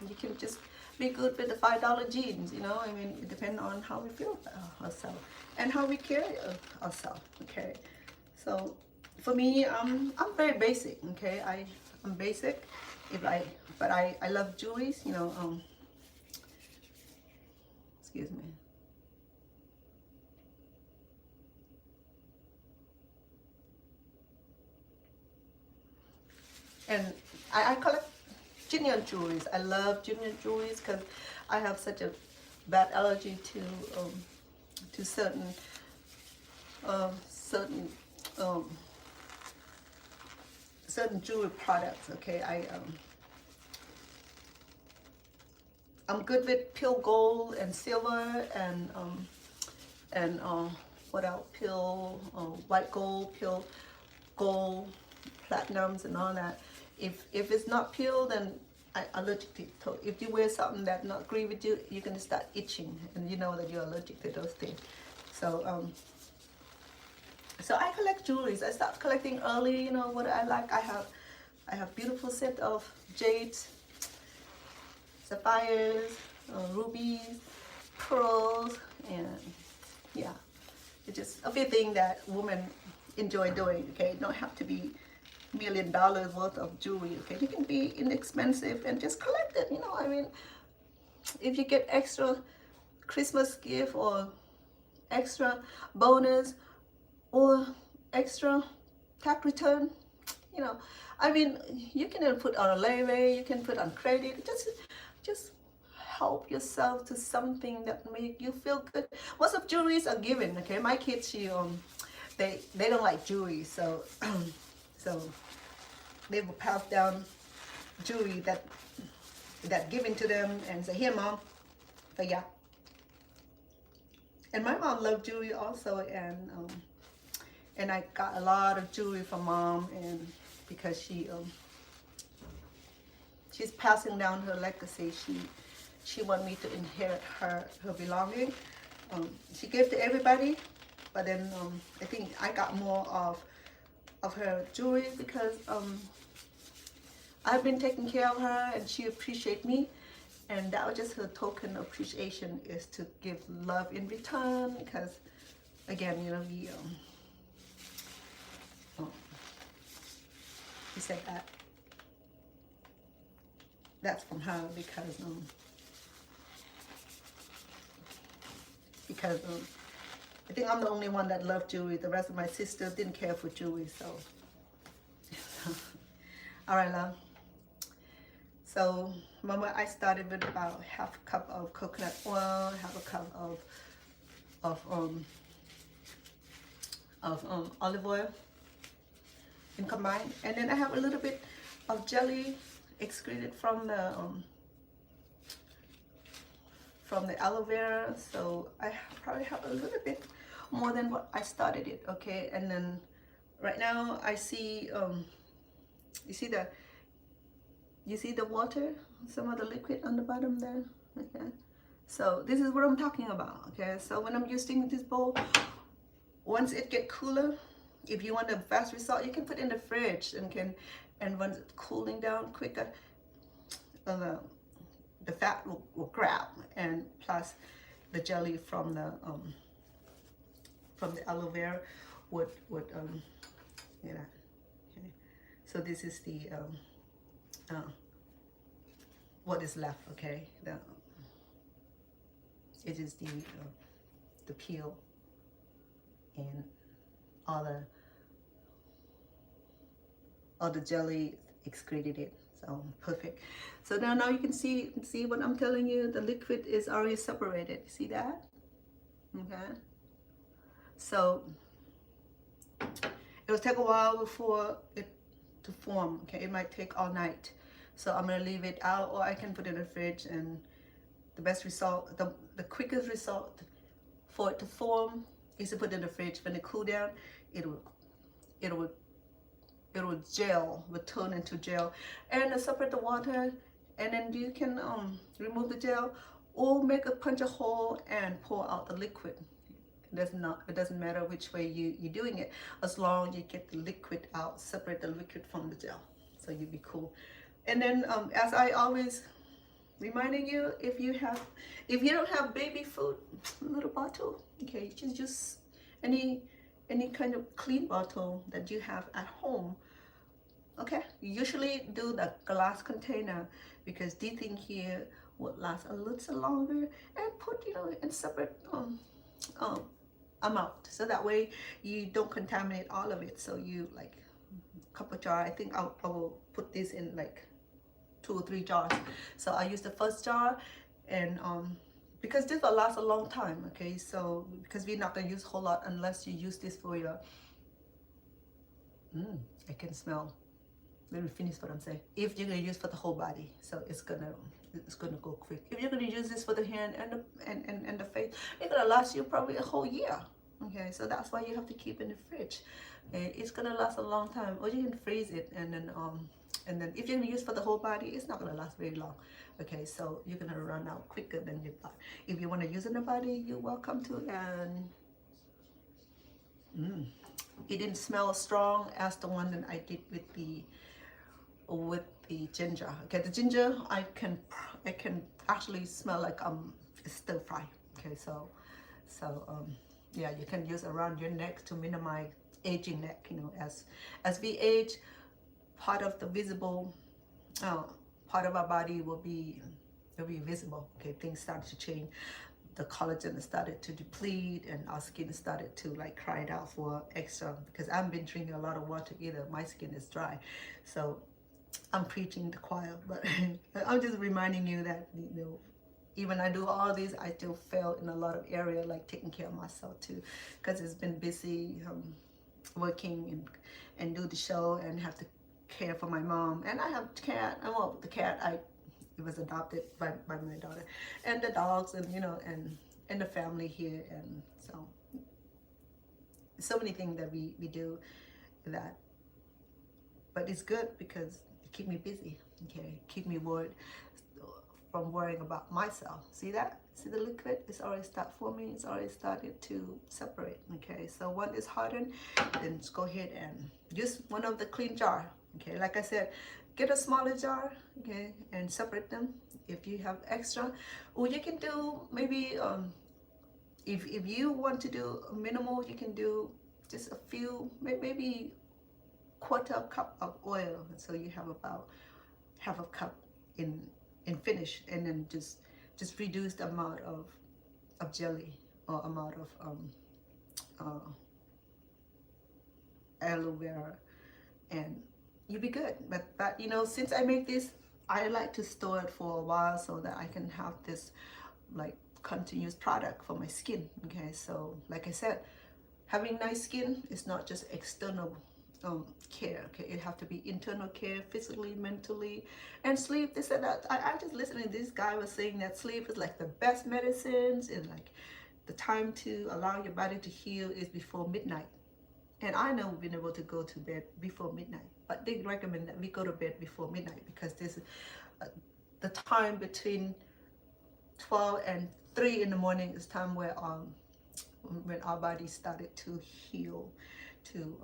You can just be good with the $5 jeans, it depends on how we feel about ourselves and how we carry ourselves, okay? So for me, I'm very basic, okay? I'm basic. But I love jewelry, excuse me. And I collect genuine jewelries. I love genuine jewelries because I have such a bad allergy to certain jewelry products. Okay, I'm good with pure gold and silver and what else? Pure white gold, pure gold, platinums, and all that. If it's not pure, then allergic to. If you wear something that not agree with you, you're gonna start itching, and you know that you're allergic to those things. So so I collect jewelries. I start collecting early. You know what I like. I have beautiful set of jades, sapphires, rubies, pearls, and yeah, it's just a few things that women enjoy doing. Okay, it don't have to be $1 million worth of jewelry. Okay, you can be inexpensive and just collect it. You know, I mean, if you get extra Christmas gift or extra bonus or extra tax return, you know, I mean, you can put on a layaway, you can put on credit. Just help yourself to something that make you feel good. Most of jewelries are given. Okay, my kids, they don't like jewelry, so so they will pass down jewelry that given to them and say, here mom, so yeah. And my mom loved jewelry also, and I got a lot of jewelry from mom, and because she's passing down her legacy, she want me to inherit her belonging. She gave to everybody, but then I think I got more of her jewelry because I've been taking care of her and she appreciate me, and that was just her token of appreciation, is to give love in return. Because again, you know, he said that that's from her because I think I'm the only one that loved jewelry. The rest of my sisters didn't care for jewelry, so all right, love. So remember, I started with about half a cup of coconut oil, half a cup of olive oil, and combined. And then I have a little bit of jelly excreted from the aloe vera. So I probably have a little bit more than what I started it. Okay, and then right now I see you see the water, some of the liquid on the bottom there. Okay, so this is what I'm talking about. Okay, so when I'm using this bowl, once it get cooler, if you want a fast result, you can put it in the fridge and when it's cooling down quicker, the fat will grab, and plus the jelly from the aloe vera would you know. Okay. So this is the what is left. Okay, it is the peel and all the jelly excreted it. So perfect. So now you can see what I'm telling you. The liquid is already separated. See that? Okay. So it will take a while before it to form. Okay, it might take all night. So I'm gonna leave it out, or I can put it in the fridge. And the best result, the quickest result for it to form is to put it in the fridge. When it cool down, it will gel, will turn into gel, and separate the water, and then you can remove the gel or make a punch a hole and pour out the liquid. It doesn't matter which way you're doing it, as long as you get the liquid out, separate the liquid from the gel, so you'll be cool. And then as I always reminding you, if you don't have baby food, little bottle, okay, just use any kind of clean bottle that you have at home. Okay, usually do the glass container, because this thing here would last a little longer, and put in separate amount, so that way you don't contaminate all of it. So you like a couple jar. I think I will put this in like 2 or 3 jars. So I use the first jar, and because this will last a long time. Okay, so because we're not gonna use a whole lot unless you use this for your I can smell. Let me finish what I'm saying. If you're gonna use for the whole body, so it's gonna go quick. If you're gonna use this for the hand and the face, it's gonna last you probably a whole year. Okay, so that's why you have to keep in the fridge. It's gonna last a long time, or you can freeze it and And then if you're gonna use for the whole body, it's not gonna last very long. Okay, so you're gonna run out quicker than you thought. If you want to use it in the body, you're welcome to. And it didn't smell as strong as the one that I did with the ginger. Okay, the ginger I can actually smell like stir fry. Okay, so yeah, you can use around your neck to minimize aging neck. You know, as we age, part of the visible part of our body will be visible. Okay, things start to change. The collagen started to deplete, and our skin started to like cry out for extra, because I haven't been drinking a lot of water either. My skin is dry, so I'm preaching the choir. But I'm just reminding you that, you know, even I do all these, I still fail in a lot of area, like taking care of myself too, because it's been busy working and do the show and have to care for my mom. And I have a cat. Well, the cat it was adopted by my daughter, and the dogs, and you know, and the family here, and so many things that we do that. But it's good because it keep me busy. Okay, keep me worried from worrying about myself. See that? See the liquid? It's already start forming. It's already started to separate. Okay, so when it's hardened, then just go ahead and use one of the clean jar. Okay, like I said, get a smaller jar. Okay, and separate them if you have extra. Or you can do maybe if you want to do minimal, you can do just a few, maybe quarter cup of oil, so you have about half a cup in finish, and then just reduce the amount of jelly or amount of aloe vera, and you'll be good. But you know, since I make this, I like to store it for a while so that I can have this like continuous product for my skin. Okay, so like I said, having nice skin is not just external care. Okay, it have to be internal care, physically, mentally, and sleep. This and that. I just listened to this guy was saying that sleep is like the best medicines, and like the time to allow your body to heal is before midnight. And I know we've been able to go to bed before midnight, but they recommend that we go to bed before midnight, because this the time between 12 and 3 in the morning is time where when our body started to heal, to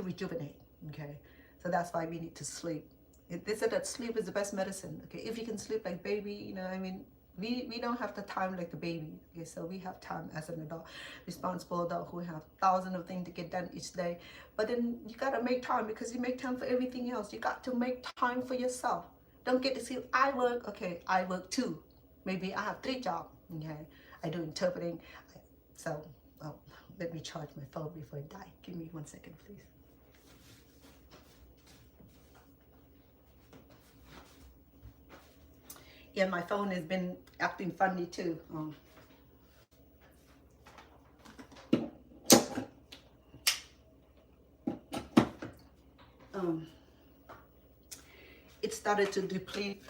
rejuvenate. Okay, so that's why we need to sleep. They said that sleep is the best medicine. Okay, if you can sleep like baby, you know, I mean, we don't have the time like the baby. Okay, so we have time as an adult, responsible adult, who have thousands of things to get done each day. But then you gotta make time, because you make time for everything else. You got to make time for yourself. Don't get to see I work. Okay, I work too. Maybe I have 3 jobs. Okay, I do interpreting. So let me charge my phone before I die. Give me 1 second, please. Yeah, my phone has been acting funny too. It started to deplete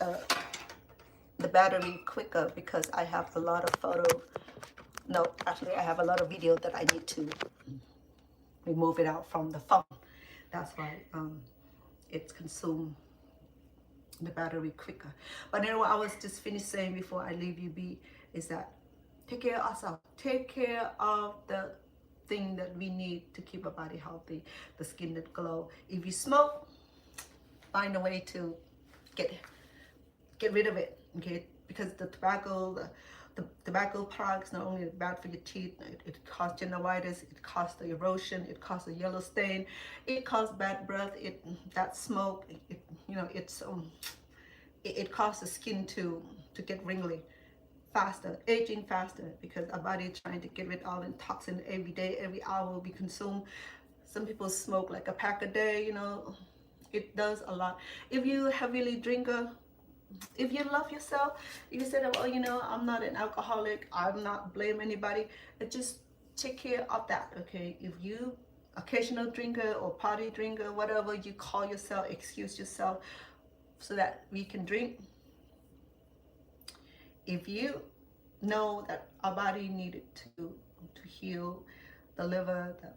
the battery quicker, because I have a lot of photo. No, actually, I have a lot of video that I need to remove it out from the phone. That's why it's consumed the battery quicker. But you know what I was just finished saying before I leave you be is that take care of ourselves. Take care of the thing that we need to keep our body healthy, the skin that glow. If you smoke, find a way to get rid of it. Okay, because the tobacco products not only bad for your teeth, it causes gingivitis, it causes the erosion, it causes a yellow stain, it causes bad breath, that smoke, you know, it causes the skin to get wrinkly faster, aging faster, because our body is trying to get rid of all the toxin every day, every hour we consume. Some people smoke like a pack a day, you know, it does a lot. If you're a heavily drinker, if you love yourself, if you say that, well, you know, I'm not an alcoholic, I'm not blame anybody, just take care of that. Okay, if you occasional drinker or party drinker, whatever you call yourself, excuse yourself so that we can drink. If you know that our body needed to heal, the liver, the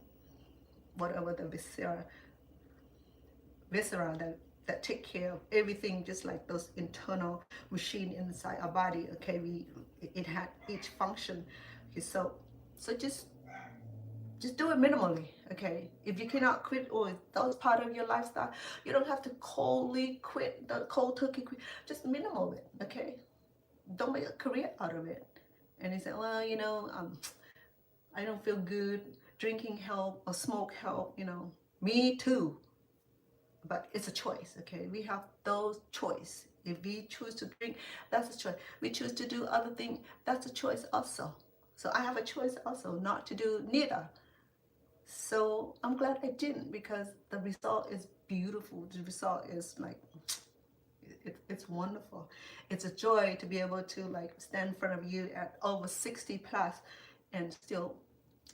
whatever, the viscera that that take care of everything, just like those internal machine inside our body. Okay, it had each function. Okay, so just do it minimally. Okay, if you cannot quit or those part of your lifestyle, you don't have to coldly quit, the cold turkey quit. Just minimal it. Okay, don't make a career out of it. And he said, well, I don't feel good. Drinking help or smoke help. Me too. But it's a choice. Okay, we have those choice. If we choose to drink, that's a choice. We choose to do other things, that's a choice also. So I have a choice also not to do neither. So I'm glad I didn't, because the result is beautiful. The result is like, it's wonderful. It's a joy to be able to like stand in front of you at over 60 plus and still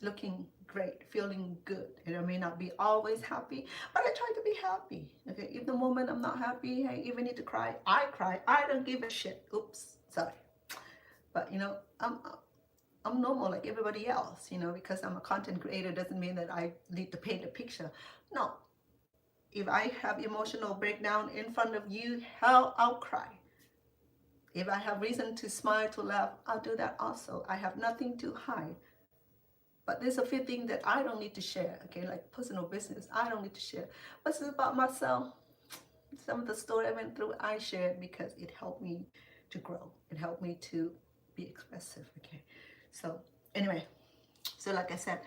looking great, feeling good. And I may not be always happy, but I try to be happy. Okay, if the moment I'm not happy, hey, if I need to cry, I cry. I don't give a shit. Oops, sorry. But I'm normal like everybody else, because I'm a content creator doesn't mean that I need to paint a picture. No. If I have emotional breakdown in front of you, hell, I'll cry. If I have reason to smile, to laugh, I'll do that also. I have nothing to hide. But there's a few things that I don't need to share, okay, like personal business, I don't need to share. But it's about myself. Some of the story I went through, I shared because it helped me to grow. It helped me to be expressive, okay. So anyway, so like I said,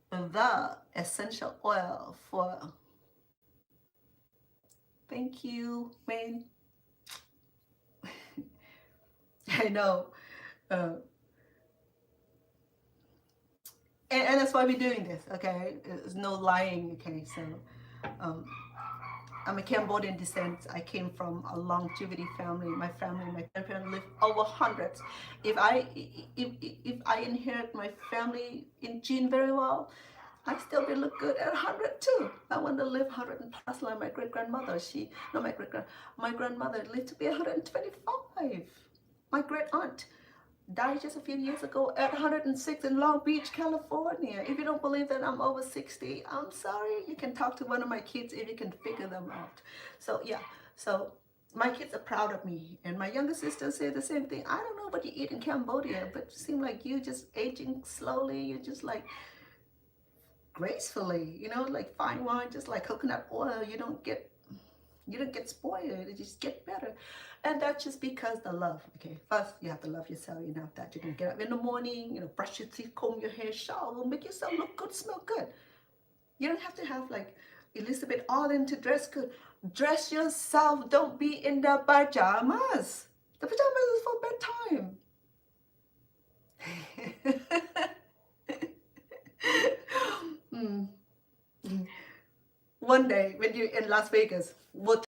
the essential oil for, thank you, man. I know. And that's why we're doing this, okay? There's no lying, okay? So I'm a Cambodian descent. I came from a longevity family. My grandparents lived over hundreds. If I inherit my family in gene very well, I still will look good at 100 too. I want to live 100 and plus like my great-grandmother. My grandmother lived to be 125. My great-aunt died just a few years ago at 106 in Long Beach, California. If you don't believe that I'm over 60, I'm sorry. You can talk to one of my kids if you can figure them out. So yeah, so my kids are proud of me. And my younger sister said the same thing. I don't know what you eat in Cambodia, but it seems like you just aging slowly. You're just like gracefully, like fine wine, just like coconut oil. You don't get spoiled. It just get better. And that's just because the love. Okay, first you have to love yourself enough that you can get up in the morning, brush your teeth, comb your hair, shower, make yourself look good, smell good. You don't have to have like Elizabeth Arden to dress good. Dress yourself. Don't be in the pajamas. The pajamas is for bedtime. One day when you're in Las Vegas, we'll